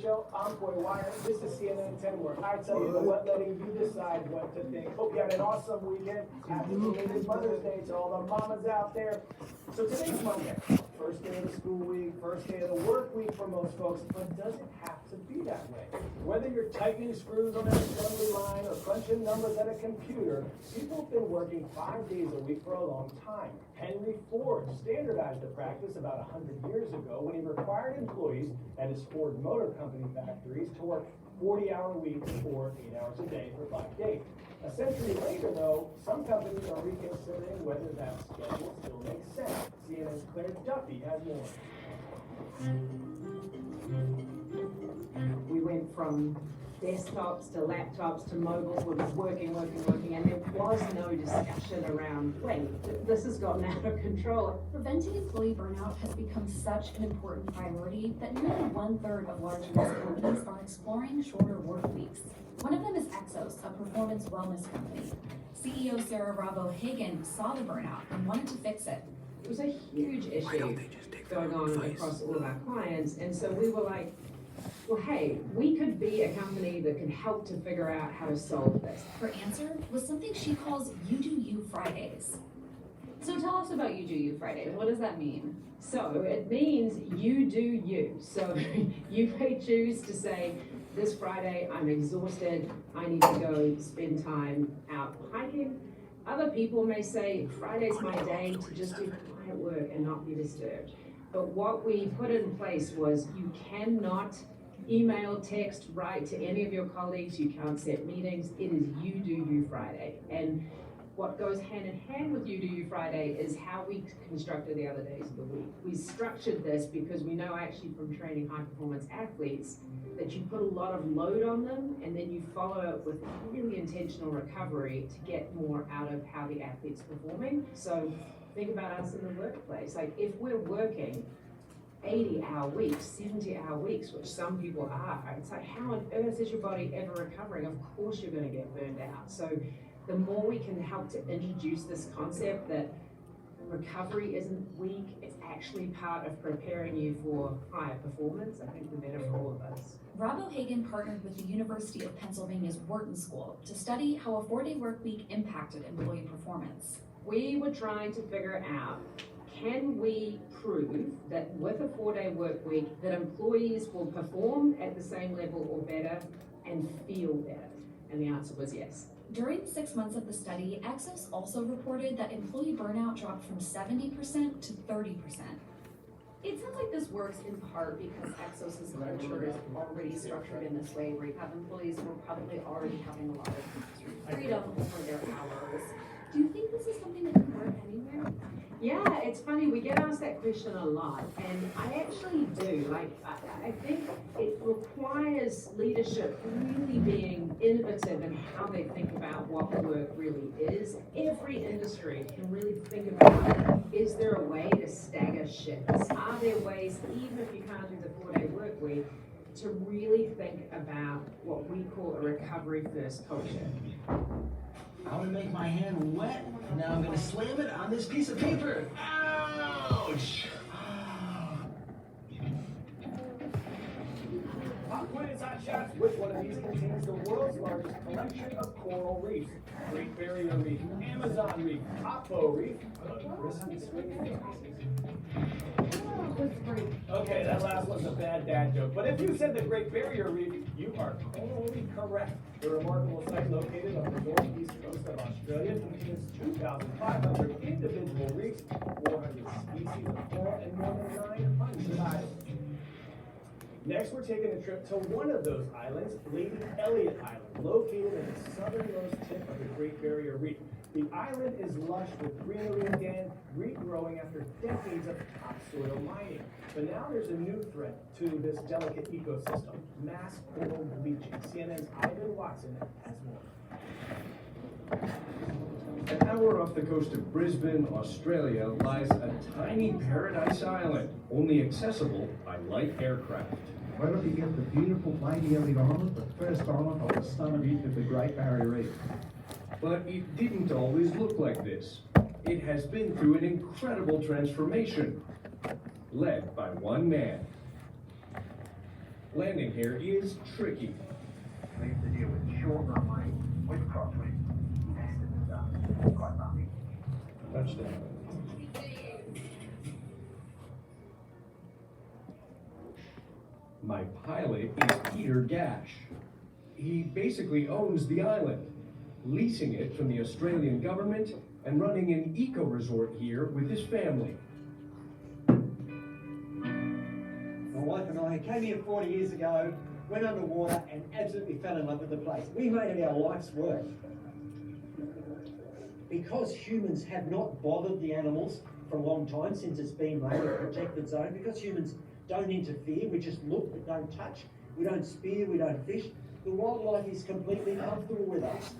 show. I'm Coy Wire. This is CNN 10, where I tell you what, letting you decide what to think. Hope you had an awesome weekend. Happy belated Mother's Day to all the mamas out there. So today's Monday, first day of the school week, first day of the work week for most folks, but does it have to be that way? Whether you're tightening screws on an assembly line or crunching numbers at a computer, people have been working 5 days a week for a long time. Henry Ford standardized the practice about 100 years ago when he required employees at his Ford Motor Company factories to work 40-hour weeks or 8 hours a day for 5 days. A century later, though, some companies are reconsidering whether that schedule still makes sense. CNN's Claire Duffy has more. We went from desktops to laptops to mobiles. We were working, and there was no discussion around, wait, this has gotten out of control. Preventing employee burnout has become such an important priority that nearly 1/3 of large US companies are exploring shorter work weeks. One of them is Exos, a performance wellness company. CEO Sarah Rabo-Hagan saw the burnout and wanted to fix it. It was a huge issue going on across all of our clients, and so we were like, well, hey, we could be a company that can help to figure out how to solve this. Her answer was something she calls You Do You Fridays. So tell us about You Do You Fridays. What does that mean? So it means you do you. So you may choose to say, this Friday I'm exhausted, I need to go spend time out hiking. Other people may say, Friday's my day to just do quiet work and not be disturbed. But what we put in place was you cannot email, text, write to any of your colleagues, you can't set meetings, it is You Do You Friday. And what goes hand in hand with You Do You Friday is how we constructed the other days of the week. We structured this because we know actually from training high performance athletes that you put a lot of load on them and then you follow it with really intentional recovery to get more out of how the athlete's performing. So think about us in the workplace. Like if we're working 80-hour weeks, 70-hour weeks, which some people are, it's like how on earth is your body ever recovering? Of course you're going to get burned out. So the more we can help to introduce this concept that recovery isn't weak, it's actually part of preparing you for higher performance, I think the better for all of us. Rabo-Hagan partnered with the University of Pennsylvania's Wharton School to study how a 4-day work week impacted employee performance. We were trying to figure out, can we prove that with a 4-day work week that employees will perform at the same level or better and feel better? And the answer was yes. During 6 months of the study, Exos also reported that employee burnout dropped from 70% to 30%. It sounds like this works in part because Exos' culture is already structured in this way where you have employees who are probably already having a lot of freedom over their hours. Do you think this is something that can work anywhere? Yeah, it's funny, we get asked that question a lot, and I actually do. I think it requires leadership really being innovative in how they think about what work really is. Every industry can really think about, is there a way to stagger shifts? Are there ways, even if you can't do the 4-day work week, to really think about what we call a recovery-first culture? I'm gonna make my hand wet, and now I'm gonna slam it on this piece of paper. Ouch! Hot quiz, hot shots. Which one of these contains the world's largest collection of coral reefs? Great Barrier Reef, Amazon Reef, Apo Reef, Okay, that last one's a bad dad joke. But if you said the Great Barrier Reef, you are totally correct. The remarkable site located on the northeast coast of Australia contains 2,500 individual reefs, 400 species of coral, and more than 900 islands. Next, we're taking a trip to one of those islands, Lady Elliot Island, located in the southernmost tip of the Great Barrier Reef. The island is lush with greenery again, regrowing after decades of topsoil mining. But now there's a new threat to this delicate ecosystem, mass coral bleaching. CNN's Ivan Watson has more. An hour off the coast of Brisbane, Australia, lies a tiny paradise island, only accessible by light aircraft. We're looking at the beautiful Lady Elliot Island, the first island on the southern edge of the Great Barrier Reef. But it didn't always look like this. It has been through an incredible transformation, led by one man. Landing here is tricky. We have to deal with short runway, with crosswind, tested and done. Quite lucky. Touchdown. My pilot is Peter Gash. He basically owns the island, leasing it from the Australian government and running an eco-resort here with his family. My wife and I came here 40 years ago, went underwater and absolutely fell in love with the place. We made it our life's work. Because humans have not bothered the animals for a long time since it's been made a protected zone, because humans don't interfere, we just look but don't touch, we don't spear, we don't fish, the wildlife is completely comfortable with us.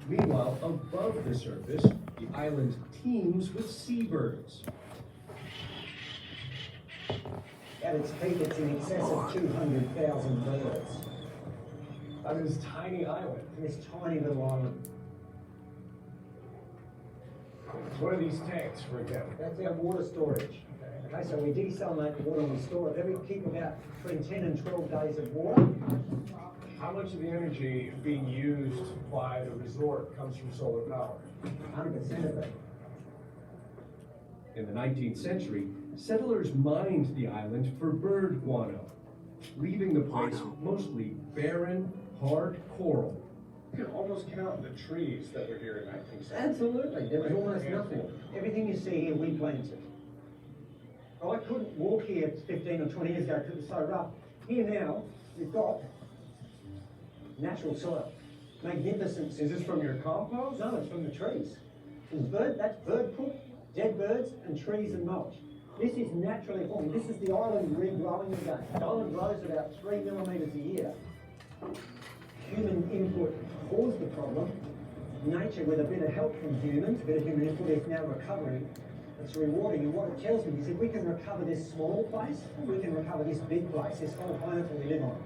Meanwhile, above the surface, the island teems with seabirds. At its peak, it's in excess of 200,000 birds On this tiny island. in this tiny little island. What are these tanks, for example? That's our water storage. Okay, so we desalinate the water and we store it. Then we keep about between 10 and 12 days of water. How much of the energy being used by the resort comes from solar power? 100% of it. In the 19th century, settlers mined the island for bird guano, leaving the place mostly barren, hard coral. You can almost count the trees that were here in 1970. Absolutely, there was almost nothing. Everything you see here, we planted. I couldn't walk here 15 or 20 years ago because it's so rough. Here now, you've got natural soil. Magnificent. Is this from your compost? No, it's from the trees. That's bird poop, dead birds, and trees and mulch. This is naturally formed. This is the island regrowing again. The island grows about 3 millimetres a year. Human input caused the problem. Nature, with a bit of help from humans, a bit of human input, is now recovering. It's rewarding, and what it tells me is if we can recover this small place, we can recover this big place, this whole planet that we live on.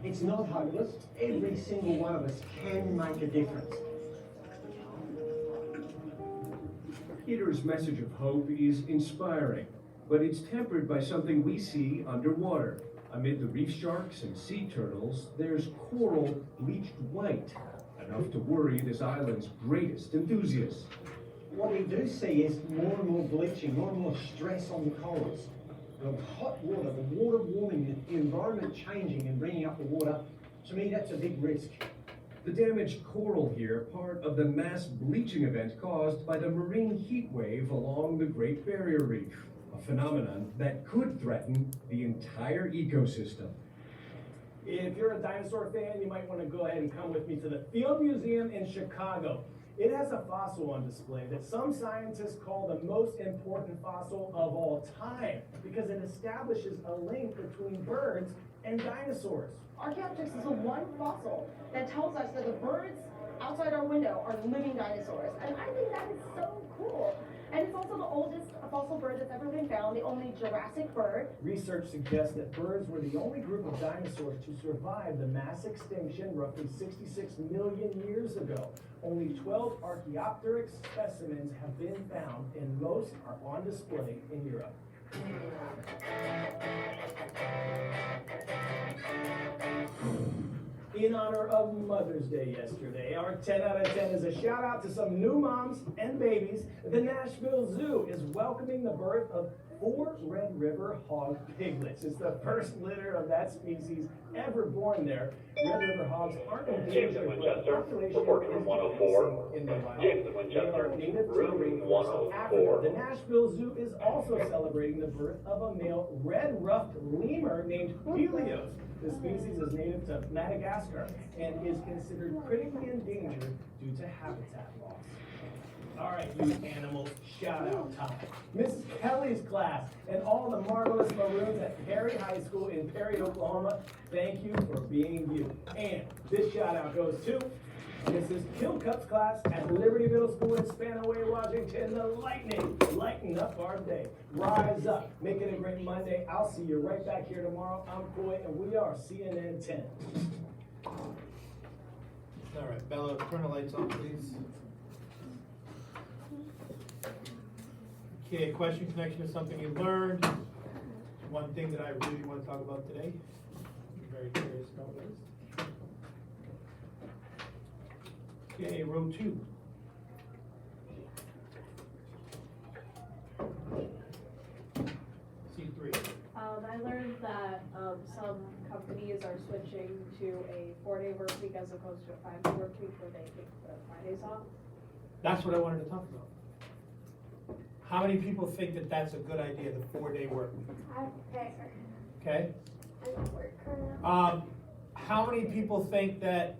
It's not hopeless. Every single one of us can make a difference. Peter's message of hope is inspiring, but it's tempered by something we see underwater. Amid the reef sharks and sea turtles, there's coral bleached white, enough to worry this island's greatest enthusiasts. What we do see is more and more bleaching, more and more stress on the corals. The hot water, the water warming, the environment changing and bringing up the water, to me that's a big risk. The damaged coral here, part of the mass bleaching event caused by the marine heat wave along the Great Barrier Reef, a phenomenon that could threaten the entire ecosystem. If you're a dinosaur fan, you might want to go ahead and come with me to the Field Museum in Chicago. It has a fossil on display that some scientists call the most important fossil of all time because it establishes a link between birds and dinosaurs. Archaeopteryx is the one fossil that tells us that the birds outside our window are living dinosaurs. And I think that is so cool. And it's also the oldest fossil bird that's ever been found, the only Jurassic bird. Research suggests that birds were the only group of dinosaurs to survive the mass extinction roughly 66 million years ago. Only 12 Archaeopteryx specimens have been found, and most are on display in Europe. In honor of Mother's Day yesterday, our 10 out of 10 is a shout out to some new moms and babies. The Nashville Zoo is welcoming the birth of 4 Red River hog piglets. It's the first litter of that species ever born there. Red River hogs aren't endangered, but the population Room 104. in the wild. Jameson They Winchester, are native to the room rainforest of 104. Africa. The Nashville Zoo is also celebrating the birth of a male red-ruffed lemur named Helios. The species is native to Madagascar and is considered critically endangered due to habitat loss. All right, you animals, shout out time. Mrs. Kelly's class and all the marvelous Maroons at Perry High School in Perry, Oklahoma, thank you for being you. And this shout out goes to Mrs. Kilcup's class at Liberty Middle School in Spanaway, Washington. The Lightning, lighten up our day. Rise up, make it a great Monday. I'll see you right back here tomorrow. I'm Coy, and we are CNN 10. All right, Bella, turn the lights on, please. Okay, a question in connection to something you've learned. One thing that I really want to talk about today. I'm very curious about this. Okay, row 2. C3. I learned that some companies are switching to a 4-day work week as opposed to a 5-day work week where they take the Fridays off. That's what I wanted to talk about. How many people think that that's a good idea, the 4-day work week? Okay? How many people think that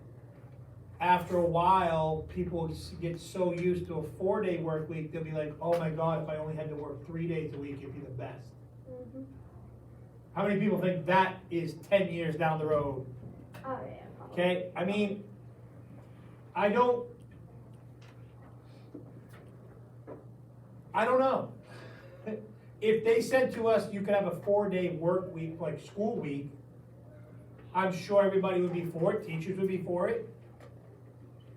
after a while, people get so used to a 4-day work week, they'll be like, oh my God, if I only had to work 3 days a week, it'd be the best. Mm-hmm. How many people think that is 10 years down the road? Oh, yeah. Probably. Okay, I mean, I don't know. If they said to us, you could have a 4-day work week, like school week, I'm sure everybody would be for it, teachers would be for it.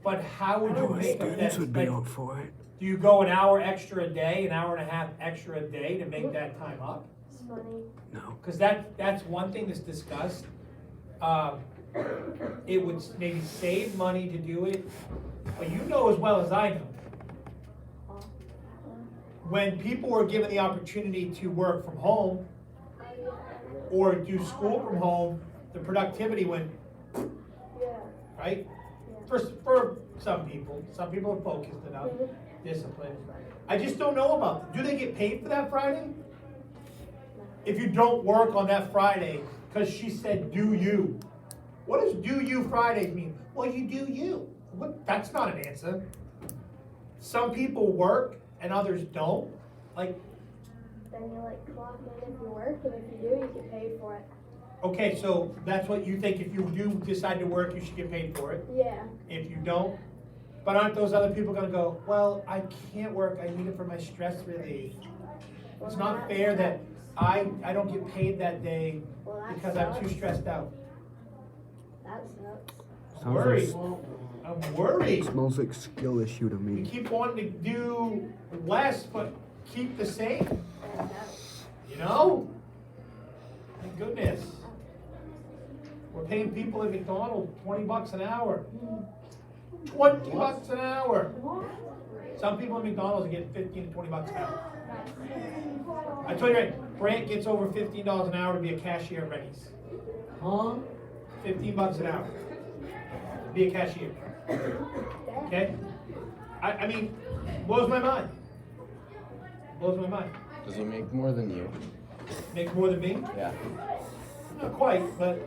But how would you make that? Students would be up for it. Do you go an hour extra a day, an hour and a half extra a day to make that time up? It's funny. No. Because that's one thing that's discussed. It would maybe save money to do it, but you know as well as I know, when people were given the opportunity to work from home or do school from home, the productivity went, right? For some people are focused enough, disciplined. I just don't know about them. Do they get paid for that Friday? If you don't work on that Friday, because she said do you. What does do you Fridays mean? Well, you do you. What? That's not an answer. Some people work and others don't. Like, Then you clock in if you work, and if you do, you get paid for it. okay, so that's what you think. If you do decide to work, you should get paid for it. Yeah. If you don't, but aren't those other people gonna go, well, I can't work, I need it for my stress relief. It's not fair that I don't get paid that day because I'm too stressed out. That sucks. I'm worried. I'm worried. Smells like skill issue to We me. keep wanting to do less, but keep the same. You know? Thank goodness. We're paying people at McDonald's $20 an hour. $20 an hour. Some people at McDonald's are getting $15 to $20 an hour. I tell you right, Brant gets over $15 an hour to be a cashier at Rennie's. Huh? $15 an hour. Be a cashier. Okay? I mean, blows my mind. Blows my mind. Does he make more than you? Makes more than me? Yeah. Not quite, but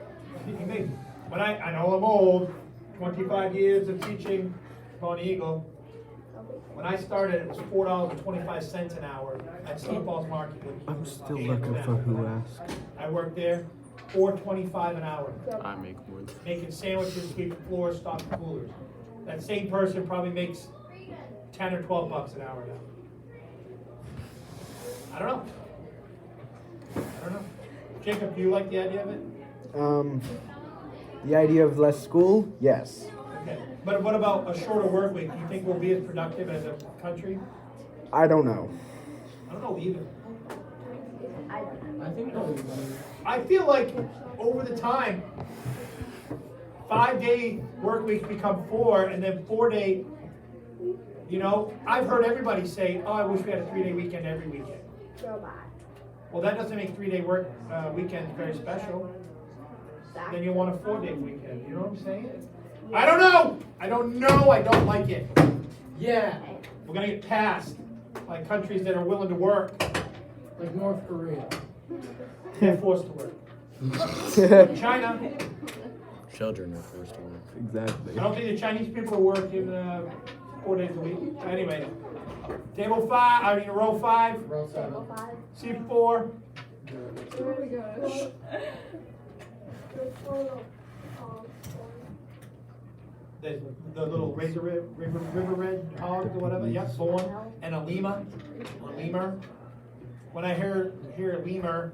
he makes. But I know I'm old. 25 years of teaching on Eagle. When I started, it was $4.25 an hour at St. Paul's Market. I'm still looking for who asked. I worked there, $4.25 an hour. I make more than Making sandwiches, sweeping floors, stocking coolers. That same person probably makes 10 or 12 bucks an hour now. I don't know. Jacob, do you like the idea of it? The idea of less school? Yes. Okay. But what about a shorter work week? Do you think we'll be as productive as a country? I don't know. I don't know either. I think they'll be better. I feel like over the time, 5-day work weeks become 4, and then 4-day, you know, I've heard everybody say, oh, I wish we had a 3-day weekend every weekend. Well, that doesn't make 3-day work weekends very special. Then you want a 4-day weekend, you know what I'm saying? I don't know! I don't like it. Yeah, We're gonna get passed by countries that are willing to work. like North Korea. They're forced to work. China. children are forced to work. Exactly. I don't think the Chinese people are working 4 days a week. Anyway, row 5. Row 7. C4. Here we go. The little river red hogs or whatever. Yep, Bourne. And a lemur. When I hear lemur,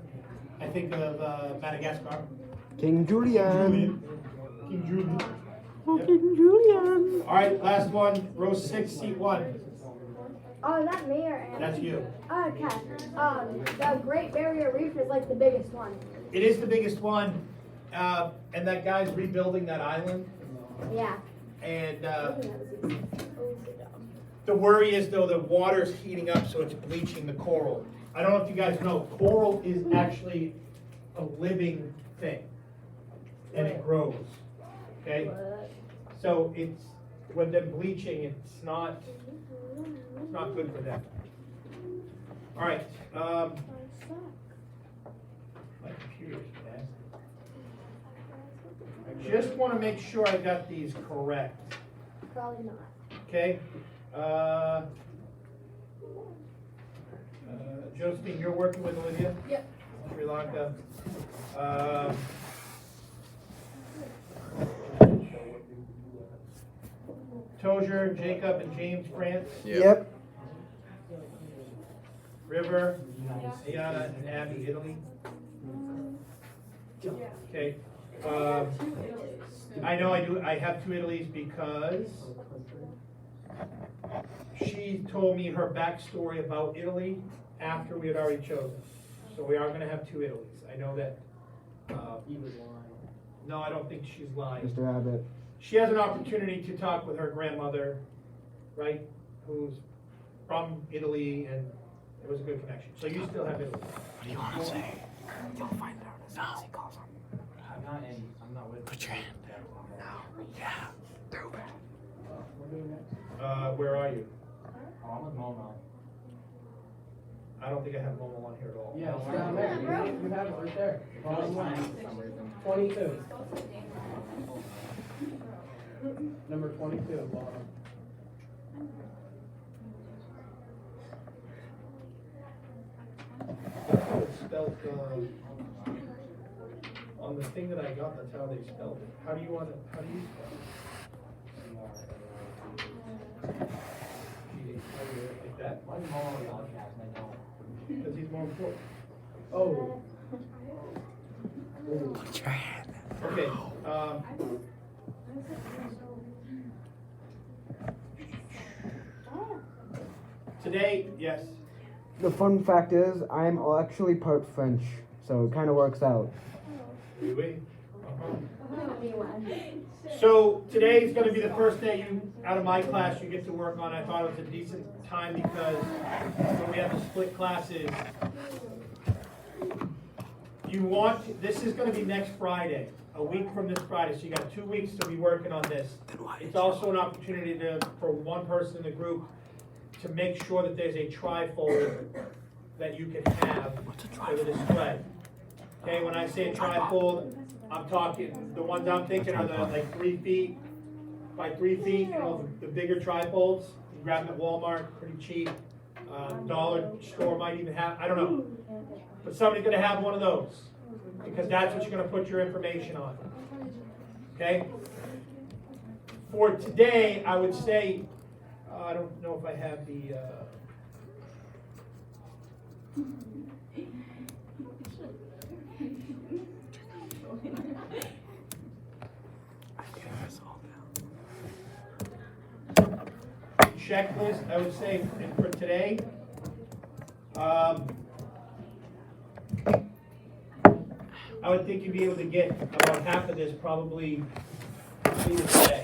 I think of Madagascar. King Julian. King Julian. Oh, King Julian. All right, last one. Row 6, seat 1. Oh, is that me or Anna? That's you. Okay. The Great Barrier Reef is like the biggest one. It is the biggest one, and that guy's rebuilding that island. Yeah. And the worry is though the water's heating up, so it's bleaching the coral. I don't know if you guys know, coral is actually a living thing, and it grows. Okay, so it's when they're bleaching, it's not good for them. All right. My computer's nasty. I just want to make sure I got these correct. Probably not. Okay. Josephine, you're working with Olivia? Yep. Sri Lanka. Tozier, Jacob, and James, France. Yep. River, Iana, and Abby, Italy. Okay. I know I do. I have 2 Italys because she told me her backstory about Italy after we had already chosen. So we are going to have 2 Italys. I know that. He was lying. No, I don't think she's lying. Mr. Abbott. She has an opportunity to talk with her grandmother, right, who's from Italy, and it was a good connection. So you still have Italy. What do you want to say? You'll find out as soon as he calls him. I'm not with. Put your hand there. No. Yeah. Do it. Where are you? Oh, I'm with Momo. I don't think I have Momo on here at all. Yeah, it's down there. You have it right there. Volume 1. 22. Number 22, bottom. It's spelled, on the thing that I got, that's how they spelled it. How do you spell it? Like that? Why is Momo on the podcast and I don't? Because he's more important. Oh. Put your hand. Okay, today, yes. The fun fact is, I'm actually part French, so it kind of works out. Oui. So today's going to be the first day out of my class you get to work on. I thought it was a decent time because when we have the split classes, this is going to be next Friday, a week from this Friday, so you got 2 weeks to be working on this. It's also an opportunity for one person in the group to make sure that there's a trifold that you can have for the display. Okay, when I say a trifold, I'm talking, the ones I'm thinking are the like 3 feet by 3 feet, you know, the bigger trifolds. You grab them at Walmart, pretty cheap. Dollar store might even have, I don't know. But somebody's gonna have one of those because that's what you're gonna put your information on. Okay? For today, I would say, I don't know if I have the, checklist, I would say for today, I would think you'd be able to get about half of this probably completed today.